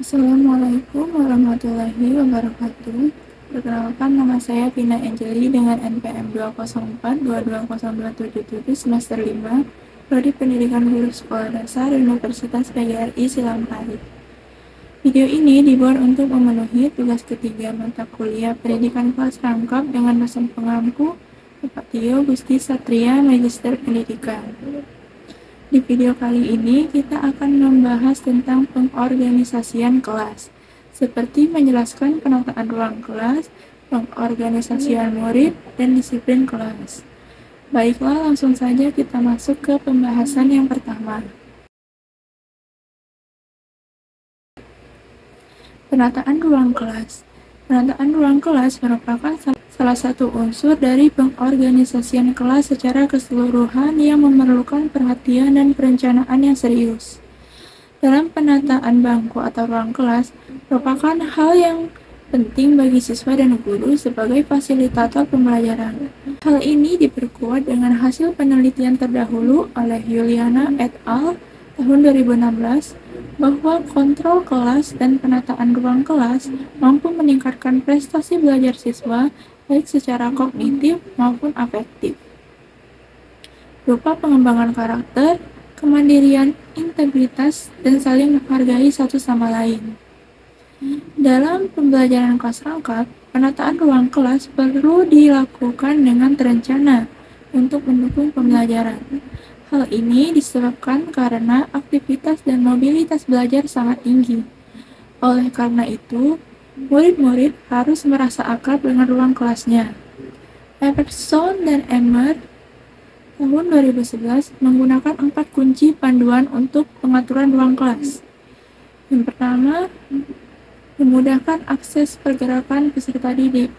Assalamualaikum warahmatullahi wabarakatuh. Perkenalkan, nama saya Vina Angeli dengan NPM 204220277 semester 5, Prodi Pendidikan Guru Sekolah Dasar Universitas PGRI Silampari. Video ini dibuat untuk memenuhi tugas ketiga mata kuliah Pendidikan kelas rangkap dengan dosen pengampu Bapak Tio Gusti Satria, Magister Pendidikan. Di video kali ini kita akan membahas tentang pengorganisasian kelas, seperti menjelaskan penataan ruang kelas, pengorganisasian murid, dan disiplin kelas. Baiklah, langsung saja kita masuk ke pembahasan yang pertama. Penataan ruang kelas. Penataan ruang kelas merupakan salah satu unsur dari pengorganisasian kelas secara keseluruhan yang memerlukan perhatian dan perencanaan yang serius. Dalam penataan bangku atau ruang kelas, merupakan hal yang penting bagi siswa dan guru sebagai fasilitator pembelajaran. Hal ini diperkuat dengan hasil penelitian terdahulu oleh Yuliana et al. Tahun 2016, bahwa kontrol kelas dan penataan ruang kelas mampu meningkatkan prestasi belajar siswa baik secara kognitif maupun afektif, berupa pengembangan karakter, kemandirian, integritas, dan saling menghargai satu sama lain. Dalam pembelajaran kelas rangkap, penataan ruang kelas perlu dilakukan dengan terencana untuk mendukung pembelajaran. Hal ini disebabkan karena aktivitas dan mobilitas belajar sangat tinggi. Oleh karena itu, murid-murid harus merasa akrab dengan ruang kelasnya. Everson dan Emmer tahun 2011 menggunakan 4 kunci panduan untuk pengaturan ruang kelas. Yang pertama, memudahkan akses pergerakan peserta didik.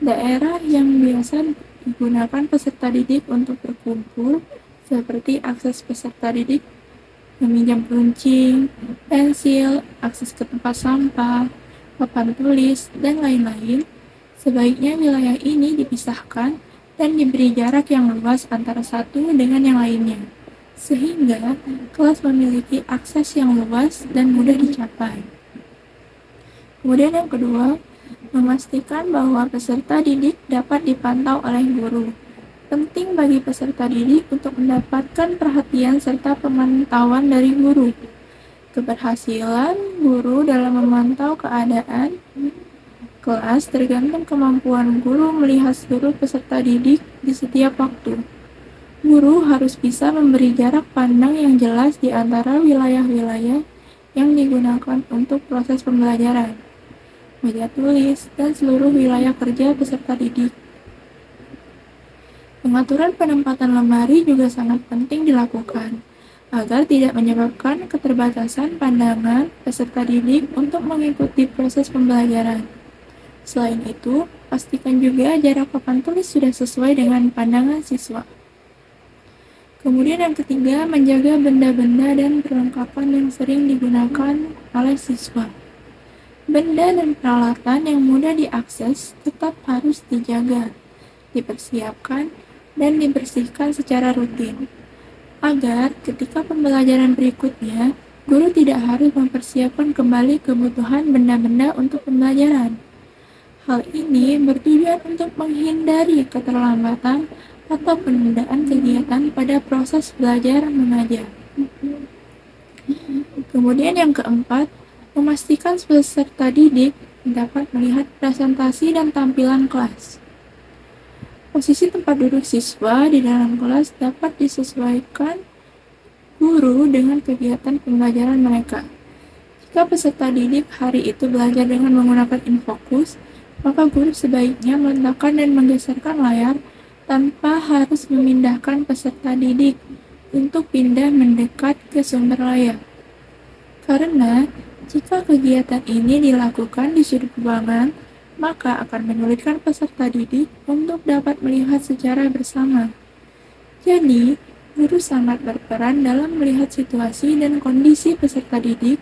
Daerah yang biasa digunakan peserta didik untuk berkumpul, seperti akses peserta didik meminjam kunci, pensil, akses ke tempat sampah, papan tulis, dan lain-lain, sebaiknya wilayah ini dipisahkan dan diberi jarak yang luas antara satu dengan yang lainnya, sehingga kelas memiliki akses yang luas dan mudah dicapai. Kemudian yang kedua, memastikan bahwa peserta didik dapat dipantau oleh guru. Penting bagi peserta didik untuk mendapatkan perhatian serta pemantauan dari guru. Keberhasilan guru dalam memantau keadaan kelas tergantung kemampuan guru melihat seluruh peserta didik di setiap waktu. Guru harus bisa memberi jarak pandang yang jelas di antara wilayah-wilayah yang digunakan untuk proses pembelajaran, meja tulis, dan seluruh wilayah kerja peserta didik. Pengaturan penempatan lemari juga sangat penting dilakukan, agar tidak menyebabkan keterbatasan pandangan peserta didik untuk mengikuti proses pembelajaran. Selain itu, pastikan juga jarak papan tulis sudah sesuai dengan pandangan siswa. Kemudian yang ketiga, menjaga benda-benda dan perlengkapan yang sering digunakan oleh siswa. Benda dan peralatan yang mudah diakses tetap harus dijaga, dipersiapkan, dan dibersihkan secara rutin, agar ketika pembelajaran berikutnya, guru tidak harus mempersiapkan kembali kebutuhan benda-benda untuk pembelajaran. Hal ini bertujuan untuk menghindari keterlambatan atau penundaan kegiatan pada proses belajar mengajar. Kemudian yang keempat, memastikan peserta didik dapat melihat presentasi dan tampilan kelas. Posisi tempat duduk siswa di dalam kelas dapat disesuaikan guru dengan kegiatan pembelajaran mereka. Jika peserta didik hari itu belajar dengan menggunakan infocus, maka guru sebaiknya meletakkan dan menggeserkan layar tanpa harus memindahkan peserta didik untuk pindah mendekat ke sumber layar. Karena jika kegiatan ini dilakukan di sudut ruangan, maka akan menyulitkan peserta didik untuk dapat melihat secara bersama. Jadi, guru sangat berperan dalam melihat situasi dan kondisi peserta didik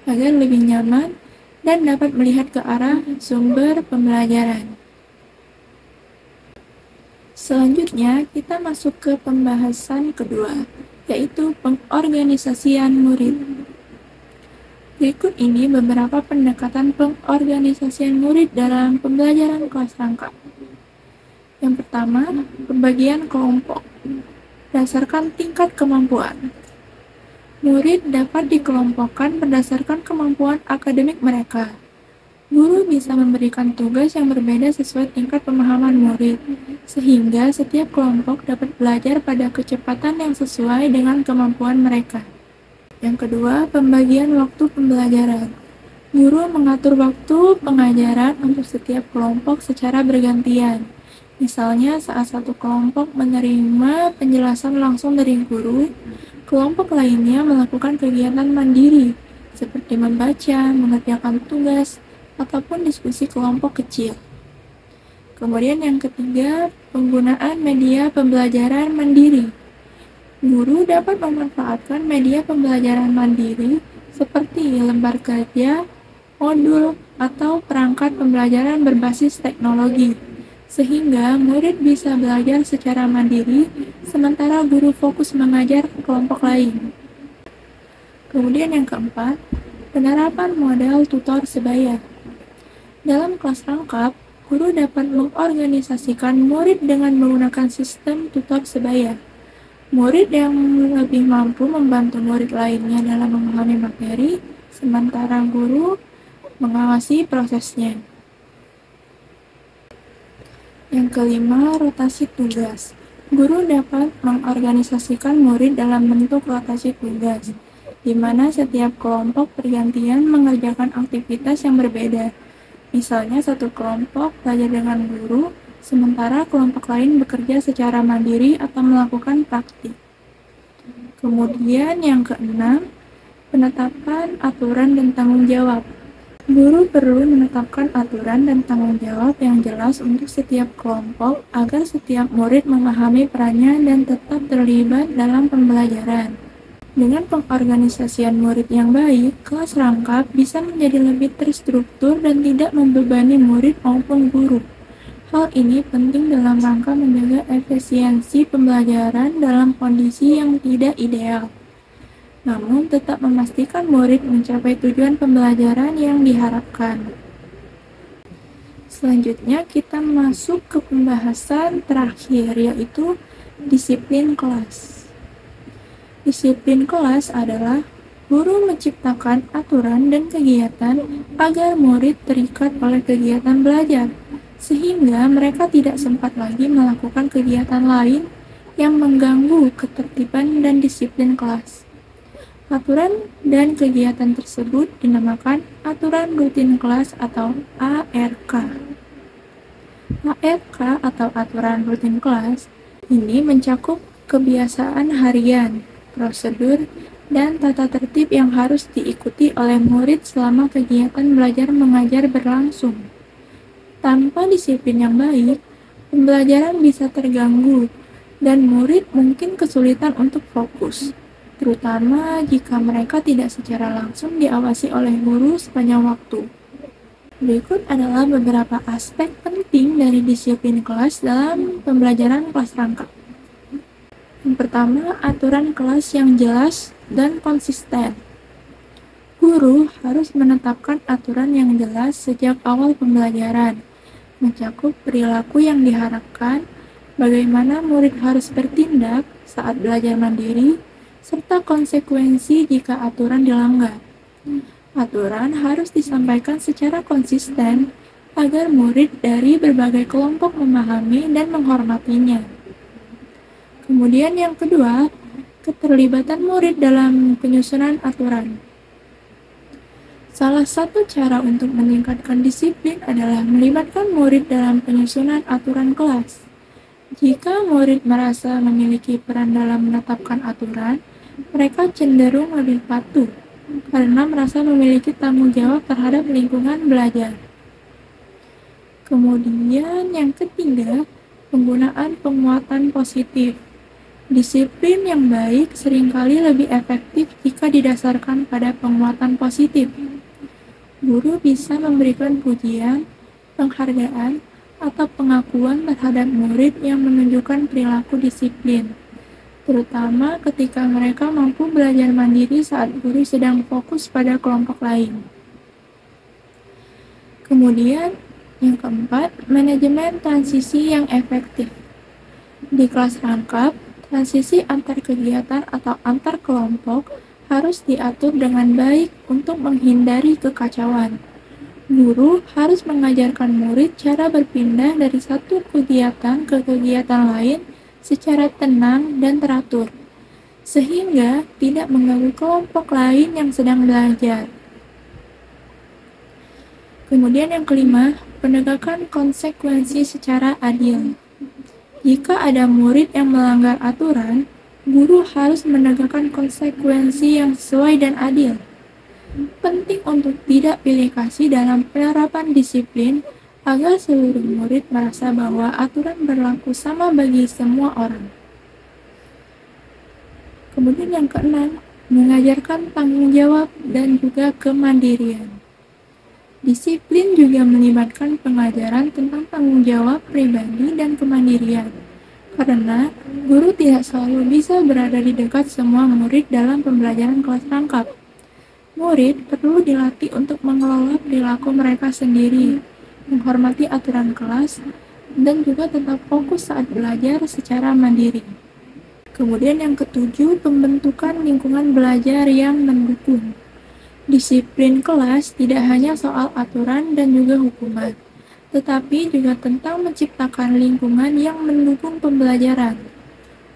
agar lebih nyaman dan dapat melihat ke arah sumber pembelajaran. Selanjutnya, kita masuk ke pembahasan kedua, yaitu pengorganisasian murid. Berikut ini beberapa pendekatan pengorganisasian murid dalam pembelajaran kelas rangka. Yang pertama, pembagian kelompok berdasarkan tingkat kemampuan. Murid dapat dikelompokkan berdasarkan kemampuan akademik mereka. Guru bisa memberikan tugas yang berbeda sesuai tingkat pemahaman murid, sehingga setiap kelompok dapat belajar pada kecepatan yang sesuai dengan kemampuan mereka. Yang kedua, pembagian waktu pembelajaran. Guru mengatur waktu pengajaran untuk setiap kelompok secara bergantian. Misalnya saat satu kelompok menerima penjelasan langsung dari guru, kelompok lainnya melakukan kegiatan mandiri, seperti membaca, mengerjakan tugas, ataupun diskusi kelompok kecil. Kemudian yang ketiga, penggunaan media pembelajaran mandiri. Guru dapat memanfaatkan media pembelajaran mandiri seperti lembar kerja, modul, atau perangkat pembelajaran berbasis teknologi, sehingga murid bisa belajar secara mandiri sementara guru fokus mengajar kelompok lain. Kemudian yang keempat, penerapan model tutor sebaya. Dalam kelas rangkap, guru dapat mengorganisasikan murid dengan menggunakan sistem tutor sebaya. Murid yang lebih mampu membantu murid lainnya dalam memahami materi, sementara guru mengawasi prosesnya. Yang kelima, rotasi tugas. Guru dapat mengorganisasikan murid dalam bentuk rotasi tugas, di mana setiap kelompok bergantian mengerjakan aktivitas yang berbeda. Misalnya satu kelompok belajar dengan guru, sementara kelompok lain bekerja secara mandiri atau melakukan praktik. Kemudian yang keenam, penetapan aturan dan tanggung jawab. Guru perlu menetapkan aturan dan tanggung jawab yang jelas untuk setiap kelompok agar setiap murid memahami perannya dan tetap terlibat dalam pembelajaran. Dengan pengorganisasian murid yang baik, kelas rangkap bisa menjadi lebih terstruktur dan tidak membebani murid maupun guru. Hal ini penting dalam rangka menjaga efisiensi pembelajaran dalam kondisi yang tidak ideal, namun tetap memastikan murid mencapai tujuan pembelajaran yang diharapkan. Selanjutnya kita masuk ke pembahasan terakhir, yaitu disiplin kelas. Disiplin kelas adalah guru menciptakan aturan dan kegiatan agar murid terikat oleh kegiatan belajar, sehingga mereka tidak sempat lagi melakukan kegiatan lain yang mengganggu ketertiban dan disiplin kelas. Aturan dan kegiatan tersebut dinamakan Aturan Rutin Kelas atau ARK. ARK atau Aturan Rutin Kelas ini mencakup kebiasaan harian, prosedur, dan tata tertib yang harus diikuti oleh murid selama kegiatan belajar mengajar berlangsung. Tanpa disiplin yang baik, pembelajaran bisa terganggu dan murid mungkin kesulitan untuk fokus, terutama jika mereka tidak secara langsung diawasi oleh guru sepanjang waktu. Berikut adalah beberapa aspek penting dari disiplin kelas dalam pembelajaran kelas rangkap. Yang pertama, aturan kelas yang jelas dan konsisten. Guru harus menetapkan aturan yang jelas sejak awal pembelajaran, mencakup perilaku yang diharapkan, bagaimana murid harus bertindak saat belajar mandiri, serta konsekuensi jika aturan dilanggar. Aturan harus disampaikan secara konsisten agar murid dari berbagai kelompok memahami dan menghormatinya. Kemudian yang kedua, keterlibatan murid dalam penyusunan aturan. Salah satu cara untuk meningkatkan disiplin adalah melibatkan murid dalam penyusunan aturan kelas. Jika murid merasa memiliki peran dalam menetapkan aturan, mereka cenderung lebih patuh karena merasa memiliki tanggung jawab terhadap lingkungan belajar. Kemudian yang ketiga, penggunaan penguatan positif. Disiplin yang baik seringkali lebih efektif jika didasarkan pada penguatan positif. Guru bisa memberikan pujian, penghargaan, atau pengakuan terhadap murid yang menunjukkan perilaku disiplin. terutama ketika mereka mampu belajar mandiri saat guru sedang fokus pada kelompok lain. Kemudian, yang keempat, manajemen transisi yang efektif. Di kelas rangkap, transisi antar kegiatan atau antar kelompok harus diatur dengan baik untuk menghindari kekacauan. Guru harus mengajarkan murid cara berpindah dari satu kegiatan ke kegiatan lain secara tenang dan teratur, sehingga tidak mengganggu kelompok lain yang sedang belajar. Kemudian yang kelima, penegakan konsekuensi secara adil. Jika ada murid yang melanggar aturan, guru harus menegakkan konsekuensi yang sesuai dan adil. Penting untuk tidak pilih kasih dalam penerapan disiplin agar seluruh murid merasa bahwa aturan berlaku sama bagi semua orang. Kemudian yang keenam, mengajarkan tanggung jawab dan juga kemandirian. Disiplin juga melibatkan pengajaran tentang tanggung jawab pribadi dan kemandirian, karena guru tidak selalu bisa berada di dekat semua murid dalam pembelajaran kelas rangkap. Murid perlu dilatih untuk mengelola perilaku mereka sendiri, menghormati aturan kelas, dan juga tetap fokus saat belajar secara mandiri. Kemudian yang ketujuh, pembentukan lingkungan belajar yang mendukung. Disiplin kelas tidak hanya soal aturan dan juga hukuman, tetapi juga tentang menciptakan lingkungan yang mendukung pembelajaran.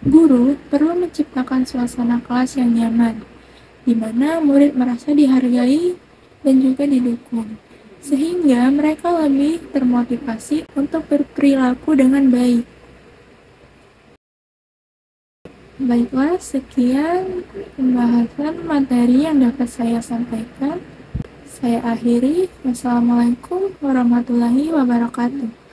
Guru perlu menciptakan suasana kelas yang nyaman, di mana murid merasa dihargai dan juga didukung, sehingga mereka lebih termotivasi untuk berperilaku dengan baik. Baiklah, sekian pembahasan materi yang dapat saya sampaikan. Saya akhiri. Wassalamualaikum warahmatullahi wabarakatuh.